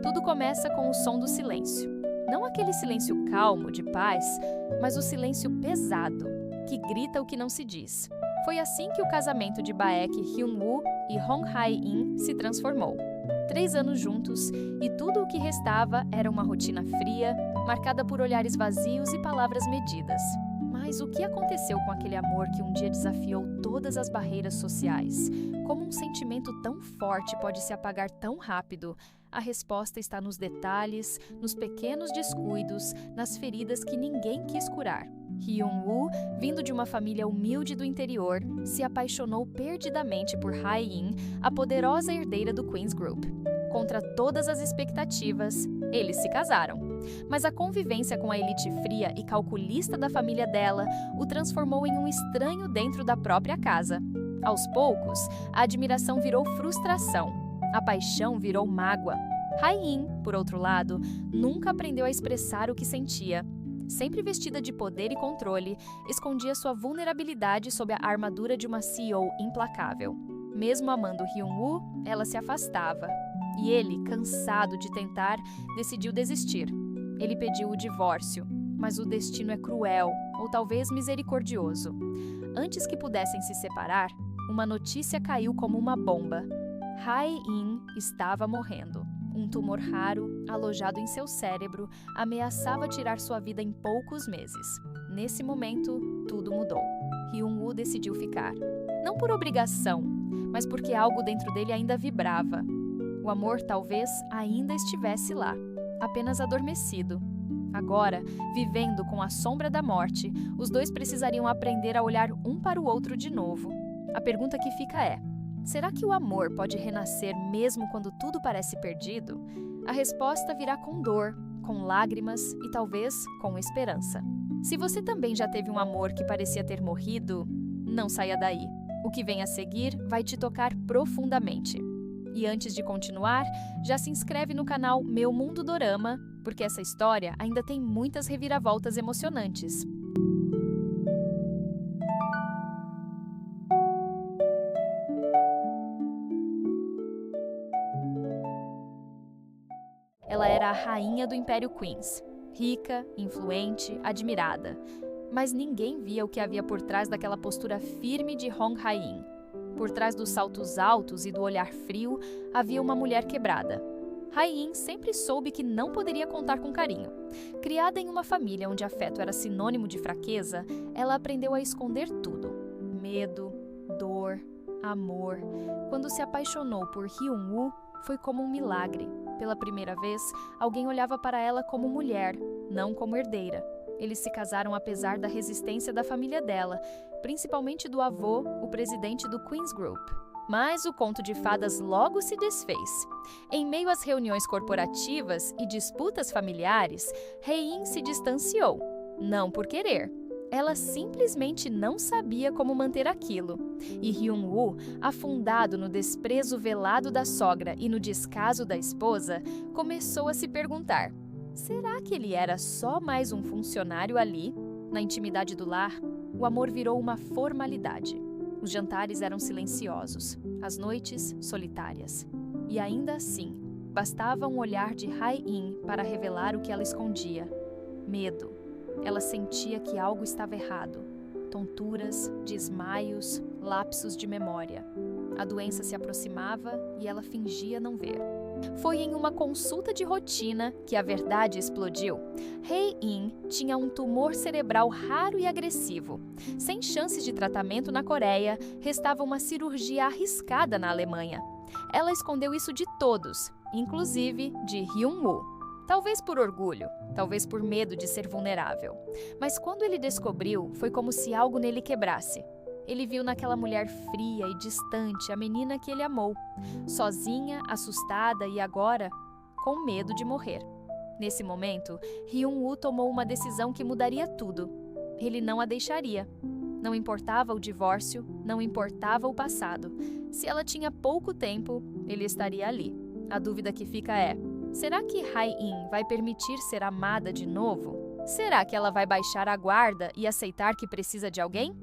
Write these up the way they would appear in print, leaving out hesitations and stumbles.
Tudo começa com o som do silêncio. Não aquele silêncio calmo, de paz, mas o silêncio pesado, que grita o que não se diz. Foi assim que o casamento de Baek Hyun-woo e Hong Hae-in se transformou. 3 anos juntos, e tudo o que restava era uma rotina fria, marcada por olhares vazios e palavras medidas. Mas o que aconteceu com aquele amor que um dia desafiou todas as barreiras sociais? Como um sentimento tão forte pode se apagar tão rápido? A resposta está nos detalhes, nos pequenos descuidos, nas feridas que ninguém quis curar. Hyun-woo, vindo de uma família humilde do interior, se apaixonou perdidamente por Hae-in, a poderosa herdeira do Queen's Group. Contra todas as expectativas, eles se casaram. Mas a convivência com a elite fria e calculista da família dela o transformou em um estranho dentro da própria casa. Aos poucos, a admiração virou frustração, a paixão virou mágoa. Hae-in, por outro lado, nunca aprendeu a expressar o que sentia. Sempre vestida de poder e controle, escondia sua vulnerabilidade sob a armadura de uma CEO implacável. Mesmo amando Hyun-woo, ela se afastava. E ele, cansado de tentar, decidiu desistir. Ele pediu o divórcio, mas o destino é cruel, ou talvez misericordioso. Antes que pudessem se separar, uma notícia caiu como uma bomba. Hae-in estava morrendo. Um tumor raro, alojado em seu cérebro, ameaçava tirar sua vida em poucos meses. Nesse momento, tudo mudou. Hyun-woo decidiu ficar. Não por obrigação, mas porque algo dentro dele ainda vibrava. O amor talvez ainda estivesse lá, apenas adormecido. Agora, vivendo com a sombra da morte, os dois precisariam aprender a olhar um para o outro de novo. A pergunta que fica é: será que o amor pode renascer mesmo quando tudo parece perdido? A resposta virá com dor, com lágrimas e talvez com esperança. Se você também já teve um amor que parecia ter morrido, não saia daí. O que vem a seguir vai te tocar profundamente. E antes de continuar, já se inscreve no canal Meu Mundo Dorama, porque essa história ainda tem muitas reviravoltas emocionantes. Ela era a rainha do Império Queens, rica, influente, admirada. Mas ninguém via o que havia por trás daquela postura firme de Hong Hae-in. Por trás dos saltos altos e do olhar frio, havia uma mulher quebrada. Hae-in sempre soube que não poderia contar com carinho. Criada em uma família onde afeto era sinônimo de fraqueza, ela aprendeu a esconder tudo. Medo, dor, amor. Quando se apaixonou por Hyun-woo, foi como um milagre. Pela primeira vez, alguém olhava para ela como mulher, não como herdeira. Eles se casaram apesar da resistência da família dela, principalmente do avô, o presidente do Queen's Group. Mas o conto de fadas logo se desfez. Em meio às reuniões corporativas e disputas familiares, Hae-in se distanciou. Não por querer. Ela simplesmente não sabia como manter aquilo. E Hyun-woo, afundado no desprezo velado da sogra e no descaso da esposa, começou a se perguntar: será que ele era só mais um funcionário ali? Na intimidade do lar, o amor virou uma formalidade. Os jantares eram silenciosos, as noites solitárias. E ainda assim, bastava um olhar de Hae-in para revelar o que ela escondia: medo. Ela sentia que algo estava errado. Tonturas, desmaios, lapsos de memória. A doença se aproximava e ela fingia não ver. Foi em uma consulta de rotina que a verdade explodiu. Hae-in tinha um tumor cerebral raro e agressivo. Sem chances de tratamento na Coreia, restava uma cirurgia arriscada na Alemanha. Ela escondeu isso de todos, inclusive de Hyun-woo. Talvez por orgulho, talvez por medo de ser vulnerável. Mas quando ele descobriu, foi como se algo nele quebrasse. Ele viu naquela mulher fria e distante a menina que ele amou, sozinha, assustada e agora com medo de morrer. Nesse momento, Hyun-woo tomou uma decisão que mudaria tudo. Ele não a deixaria. Não importava o divórcio, não importava o passado. Se ela tinha pouco tempo, ele estaria ali. A dúvida que fica é: será que Hae-in vai permitir ser amada de novo? Será que ela vai baixar a guarda e aceitar que precisa de alguém?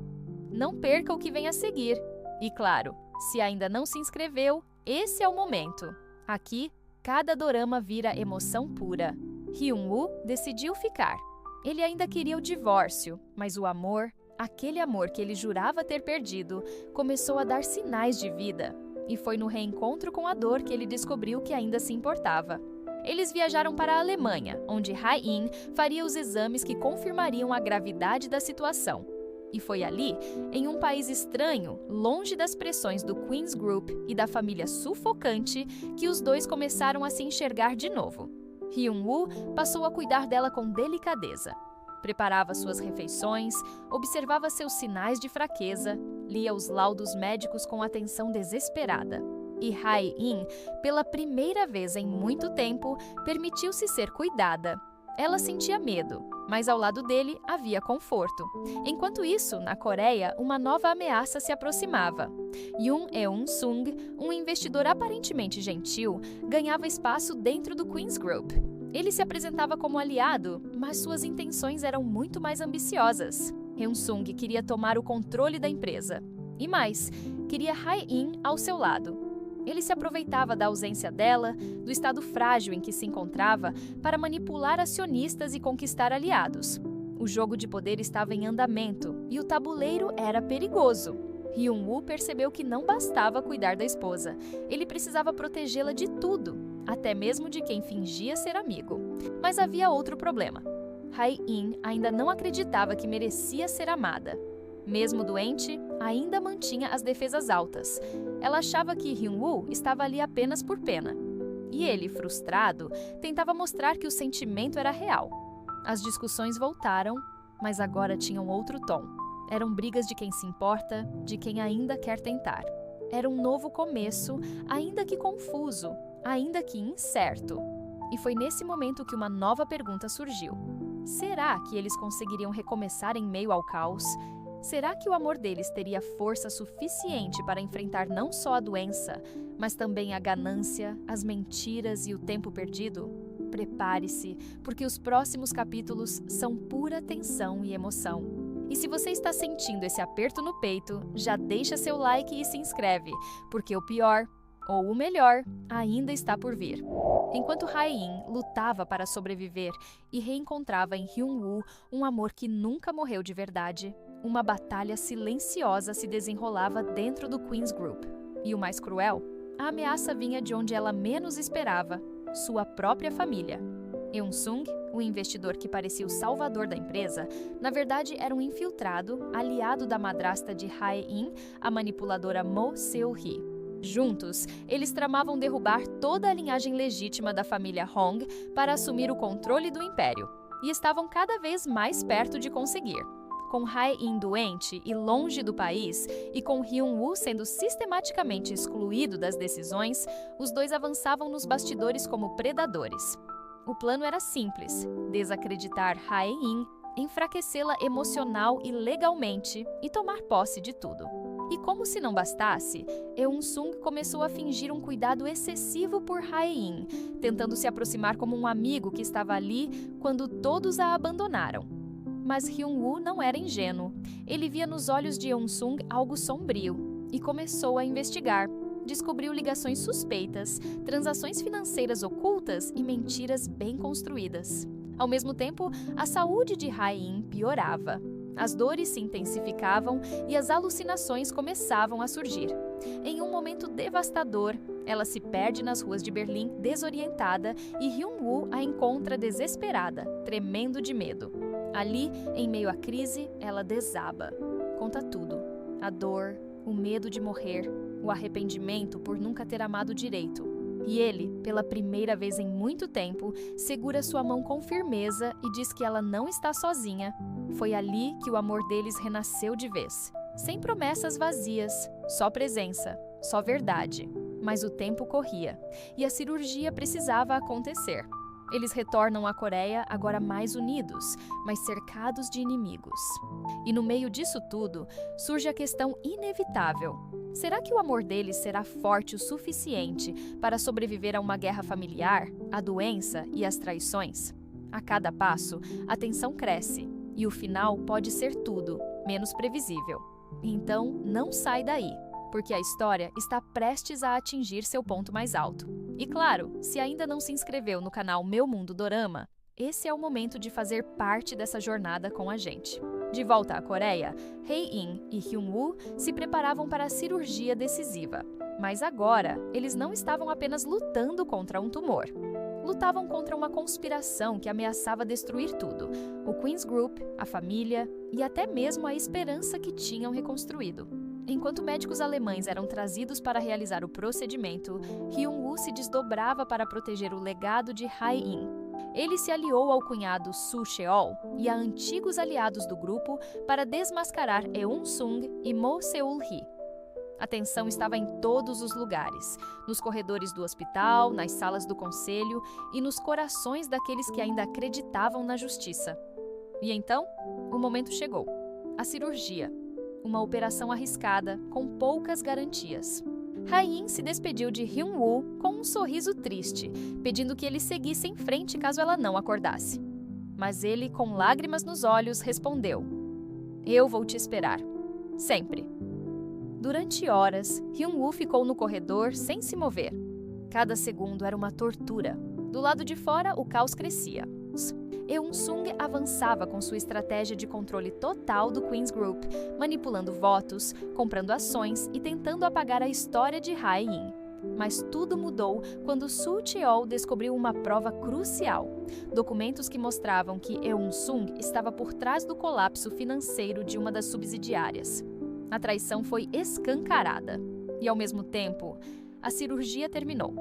Não perca o que vem a seguir. E claro, se ainda não se inscreveu, esse é o momento. Aqui cada dorama vira emoção pura. Hyun-woo decidiu ficar. Ele ainda queria o divórcio, mas o amor, aquele amor que ele jurava ter perdido, começou a dar sinais de vida. E foi no reencontro com a dor que ele descobriu que ainda se importava. Eles viajaram para a Alemanha, onde Hae-in faria os exames que confirmariam a gravidade da situação. E foi ali, em um país estranho, longe das pressões do Queen's Group e da família sufocante, que os dois começaram a se enxergar de novo. Hyun-woo passou a cuidar dela com delicadeza. Preparava suas refeições, observava seus sinais de fraqueza, lia os laudos médicos com atenção desesperada. E Hae-in, pela primeira vez em muito tempo, permitiu-se ser cuidada. Ela sentia medo, mas ao lado dele havia conforto. Enquanto isso, na Coreia, uma nova ameaça se aproximava. Yoon Eun-sung, um investidor aparentemente gentil, ganhava espaço dentro do Queen's Group. Ele se apresentava como aliado, mas suas intenções eram muito mais ambiciosas. Eun-sung queria tomar o controle da empresa. E mais, queria Hae-in ao seu lado. Ele se aproveitava da ausência dela, do estado frágil em que se encontrava, para manipular acionistas e conquistar aliados. O jogo de poder estava em andamento e o tabuleiro era perigoso. Hyun-woo percebeu que não bastava cuidar da esposa. Ele precisava protegê-la de tudo, até mesmo de quem fingia ser amigo. Mas havia outro problema. Hae-in ainda não acreditava que merecia ser amada. Mesmo doente, ainda mantinha as defesas altas. Ela achava que Hyun-woo estava ali apenas por pena. E ele, frustrado, tentava mostrar que o sentimento era real. As discussões voltaram, mas agora tinham outro tom. Eram brigas de quem se importa, de quem ainda quer tentar. Era um novo começo, ainda que confuso, ainda que incerto. E foi nesse momento que uma nova pergunta surgiu. Será que eles conseguiriam recomeçar em meio ao caos? Será que o amor deles teria força suficiente para enfrentar não só a doença, mas também a ganância, as mentiras e o tempo perdido? Prepare-se, porque os próximos capítulos são pura tensão e emoção. E se você está sentindo esse aperto no peito, já deixa seu like e se inscreve, porque o pior, ou o melhor, ainda está por vir. Enquanto Hae-in lutava para sobreviver e reencontrava em Hyun-woo um amor que nunca morreu de verdade, uma batalha silenciosa se desenrolava dentro do Queen's Group. E o mais cruel, a ameaça vinha de onde ela menos esperava, sua própria família. Eun-sung, o investidor que parecia o salvador da empresa, na verdade era um infiltrado, aliado da madrasta de Hae-in, a manipuladora Mo Seo-hee. Juntos, eles tramavam derrubar toda a linhagem legítima da família Hong para assumir o controle do império, e estavam cada vez mais perto de conseguir. Com Hae-in doente e longe do país, e com Hyun-woo sendo sistematicamente excluído das decisões, os dois avançavam nos bastidores como predadores. O plano era simples: desacreditar Hae-in, enfraquecê-la emocional e legalmente e tomar posse de tudo. E como se não bastasse, Eun-sung começou a fingir um cuidado excessivo por Hae-in, tentando se aproximar como um amigo que estava ali quando todos a abandonaram. Mas Hyun-woo não era ingênuo. Ele via nos olhos de Eun-sung algo sombrio e começou a investigar. Descobriu ligações suspeitas, transações financeiras ocultas e mentiras bem construídas. Ao mesmo tempo, a saúde de Hae-in piorava. As dores se intensificavam e as alucinações começavam a surgir. Em um momento devastador, ela se perde nas ruas de Berlim desorientada e Hyun-woo a encontra desesperada, tremendo de medo. Ali, em meio à crise, ela desaba. Conta tudo: a dor, o medo de morrer, o arrependimento por nunca ter amado direito. E ele, pela primeira vez em muito tempo, segura sua mão com firmeza e diz que ela não está sozinha. Foi ali que o amor deles renasceu de vez. Sem promessas vazias, só presença, só verdade. Mas o tempo corria, e a cirurgia precisava acontecer. Eles retornam à Coreia agora mais unidos, mas cercados de inimigos. E no meio disso tudo, surge a questão inevitável: será que o amor deles será forte o suficiente para sobreviver a uma guerra familiar, a doença e as traições? A cada passo, a tensão cresce, e o final pode ser tudo, menos previsível. Então, não sai daí, porque a história está prestes a atingir seu ponto mais alto. E claro, se ainda não se inscreveu no canal Meu Mundo Dorama, esse é o momento de fazer parte dessa jornada com a gente. De volta à Coreia, Hae-in e Hyun-woo se preparavam para a cirurgia decisiva. Mas agora, eles não estavam apenas lutando contra um tumor. Lutavam contra uma conspiração que ameaçava destruir tudo: o Queen's Group, a família e até mesmo a esperança que tinham reconstruído. Enquanto médicos alemães eram trazidos para realizar o procedimento, Hyun-woo se desdobrava para proteger o legado de Hae-in. Ele se aliou ao cunhado Soo Cheol e a antigos aliados do grupo para desmascarar Eun-sung e Mo Seul-hee. A tensão estava em todos os lugares, nos corredores do hospital, nas salas do conselho e nos corações daqueles que ainda acreditavam na justiça. E então, o momento chegou. A cirurgia. Uma operação arriscada, com poucas garantias. Hae-in se despediu de Hyun-woo com um sorriso triste, pedindo que ele seguisse em frente caso ela não acordasse. Mas ele, com lágrimas nos olhos, respondeu: "Eu vou te esperar. Sempre." Durante horas, Hyun-woo ficou no corredor sem se mover. Cada segundo era uma tortura. Do lado de fora, o caos crescia. Eun-sung avançava com sua estratégia de controle total do Queen's Group, manipulando votos, comprando ações e tentando apagar a história de Hae-in. Mas tudo mudou quando Soo Cheol descobriu uma prova crucial: documentos que mostravam que Eun-sung estava por trás do colapso financeiro de uma das subsidiárias. A traição foi escancarada. E, ao mesmo tempo, a cirurgia terminou.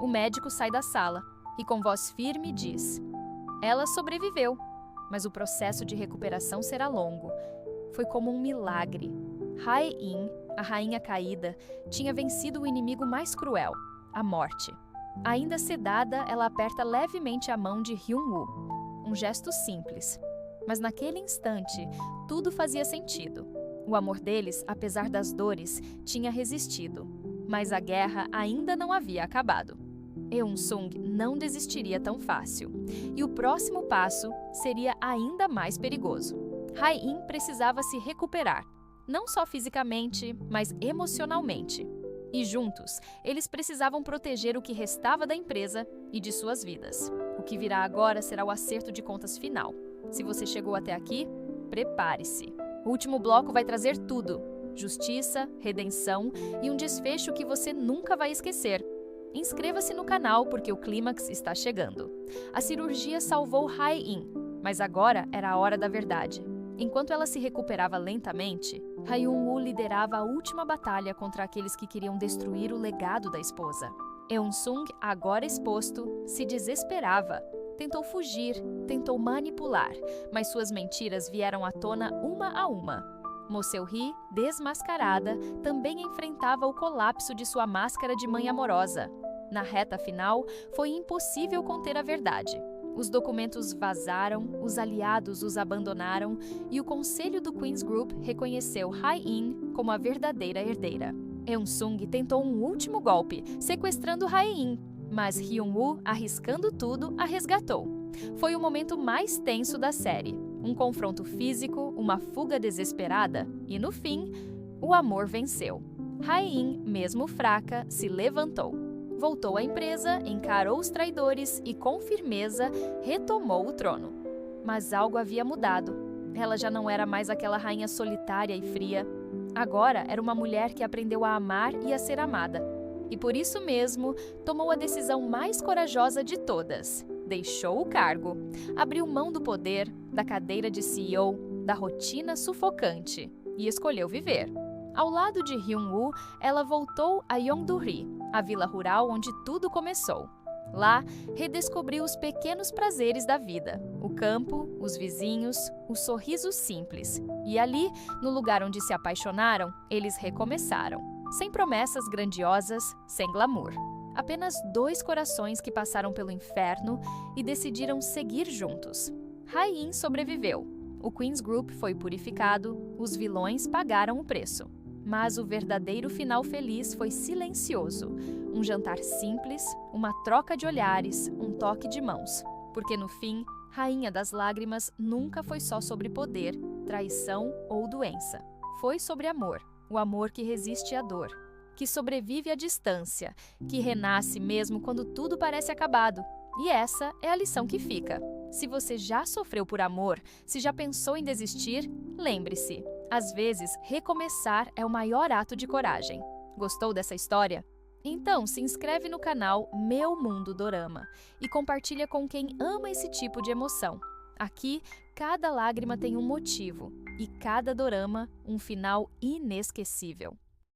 O médico sai da sala e, com voz firme, diz: "Ela sobreviveu, mas o processo de recuperação será longo." Foi como um milagre. Hae-in, a rainha caída, tinha vencido o inimigo mais cruel, a morte. Ainda sedada, ela aperta levemente a mão de Hyun-woo. Um gesto simples. Mas naquele instante, tudo fazia sentido. O amor deles, apesar das dores, tinha resistido. Mas a guerra ainda não havia acabado. Eun-sung não desistiria tão fácil. E o próximo passo seria ainda mais perigoso. Hae-in precisava se recuperar, não só fisicamente, mas emocionalmente. E juntos, eles precisavam proteger o que restava da empresa e de suas vidas. O que virá agora será o acerto de contas final. Se você chegou até aqui, prepare-se. O último bloco vai trazer tudo: justiça, redenção e um desfecho que você nunca vai esquecer. Inscreva-se no canal porque o clímax está chegando. A cirurgia salvou Hae-in, mas agora era a hora da verdade. Enquanto ela se recuperava lentamente, Hyun-woo liderava a última batalha contra aqueles que queriam destruir o legado da esposa. Eun-sung, agora exposto, se desesperava. Tentou fugir, tentou manipular, mas suas mentiras vieram à tona uma a uma. Mo Seul-hee, desmascarada, também enfrentava o colapso de sua máscara de mãe amorosa. Na reta final, foi impossível conter a verdade. Os documentos vazaram, os aliados os abandonaram e o conselho do Queen's Group reconheceu Hae-in como a verdadeira herdeira. Eun-sung tentou um último golpe, sequestrando Hae-in, mas Hyun-woo, arriscando tudo, a resgatou. Foi o momento mais tenso da série. Um confronto físico, uma fuga desesperada e, no fim, o amor venceu. Hae-in, mesmo fraca, se levantou. Voltou à empresa, encarou os traidores e, com firmeza, retomou o trono. Mas algo havia mudado. Ela já não era mais aquela rainha solitária e fria. Agora era uma mulher que aprendeu a amar e a ser amada. E por isso mesmo, tomou a decisão mais corajosa de todas. Deixou o cargo. Abriu mão do poder, da cadeira de CEO, da rotina sufocante. E escolheu viver. Ao lado de Hyun-woo, ela voltou a Yeongdo-ri, a vila rural onde tudo começou. Lá, redescobriu os pequenos prazeres da vida, o campo, os vizinhos, o sorriso simples. E ali, no lugar onde se apaixonaram, eles recomeçaram. Sem promessas grandiosas, sem glamour. Apenas dois corações que passaram pelo inferno e decidiram seguir juntos. Hae-in sobreviveu. O Queen's Group foi purificado, os vilões pagaram o preço. Mas o verdadeiro final feliz foi silencioso. Um jantar simples, uma troca de olhares, um toque de mãos. Porque no fim, Rainha das Lágrimas nunca foi só sobre poder, traição ou doença. Foi sobre amor, o amor que resiste à dor. que sobrevive à distância, que renasce mesmo quando tudo parece acabado. E essa é a lição que fica. Se você já sofreu por amor, se já pensou em desistir, lembre-se, às vezes recomeçar é o maior ato de coragem. Gostou dessa história? Então se inscreve no canal Meu Mundo Dorama e compartilha com quem ama esse tipo de emoção. Aqui, cada lágrima tem um motivo e cada dorama um final inesquecível.